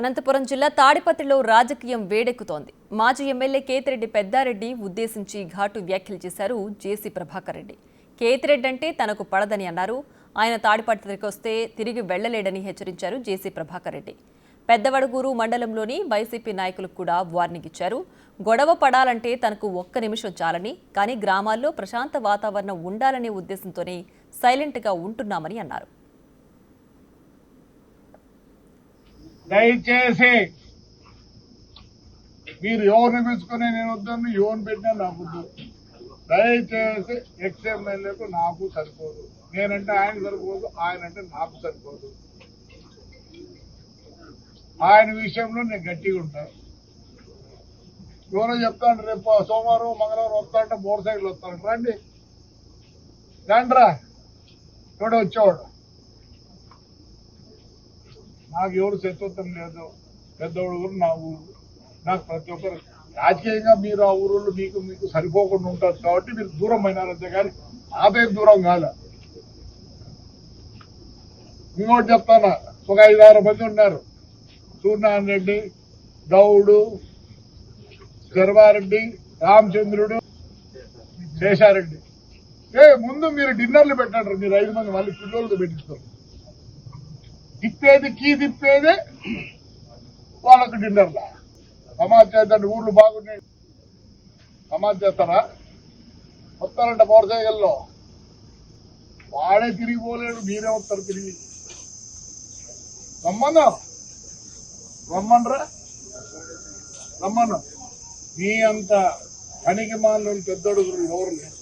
అనంతపురం జిల్లా తాడిపత్రిలో రాజకీయం వేడెక్కుతోంది. మాజీ ఎమ్మెల్యే కేతిరెడ్డి పెద్దారెడ్డి ఉద్దేశించి ఘాటు వ్యాఖ్యలు చేశారు జేసీ ప్రభాకర్ రెడ్డి. కేతిరెడ్డి అంటే తనకు పడదని అన్నారు. ఆయన తాడిపత్రికి వస్తే తిరిగి వెళ్లలేడని హెచ్చరించారు జేసీ ప్రభాకర్ రెడ్డి. పెద్దవడుగూరు మండలంలోని వైసీపీ నాయకులకు కూడా వార్నింగ్ ఇచ్చారు. గొడవ పడాలంటే తనకు ఒక్క నిమిషం చాలని, కానీ గ్రామాల్లో ప్రశాంత వాతావరణం ఉండాలనే ఉద్దేశంతోనే సైలెంట్గా ఉంటున్నామని అన్నారు. దయచేసి మీరు ఎవరిని పిలుచుకుని నేను వద్దాను, ఎవరిని పెట్టినా నాకు వద్దు. దయచేసి ఎక్స్ఎమ్మెల్యేకు నాకు సరిపోదు, నేనంటే ఆయన సరిపోదు, ఆయన అంటే నాకు సరిపోదు. ఆయన విషయంలో నేను గట్టిగా ఉంటాను. ఎవరో చెప్తాను రేపు సోమవారం మంగళవారం వస్తాంటే మోటార్ సైకిల్ వస్తాను, రండి రండిరా ఎవడో వచ్చేవాడు. నాకు ఎవరు శత్రుత్వం లేదు. పెద్దవాడు నా ఊరు, నాకు ప్రతి ఒక్కరు రాజకీయంగా మీరు ఆ ఊరు మీకు సరిపోకుండా ఉంటారు కాబట్టి మీరు దూరం అయినారంతే, కానీ ఆపే దూరం కాదు. ఇంకోటి చెప్తానా, ఒక 5-6 మంది ఉన్నారు. సూర్యనారాయణ రెడ్డి, గౌడు, శర్వారెడ్డి, రామచంద్రుడు, శేషారెడ్డి. ముందు మీరు డిన్నర్లు పెట్టండి. మీరు 5 మంది మళ్ళీ పిల్లలతో పెట్టిస్తారు. తిప్పేదే వాళ్ళకు డిన్నర్లా. సమాజ్ చేద్దండి, ఊర్లు బాగున్నాయి. సమాజ్ చేస్తారా? వస్తారంట మోటార్ సైకిల్లో. వాడే తిరిగి పోలేడు, మీరే వస్తారు తిరిగి. రమ్మనరా, రమ్మను. మీ అంత పనికి మాలను పెద్దడుగురు ఎవరు లేరు.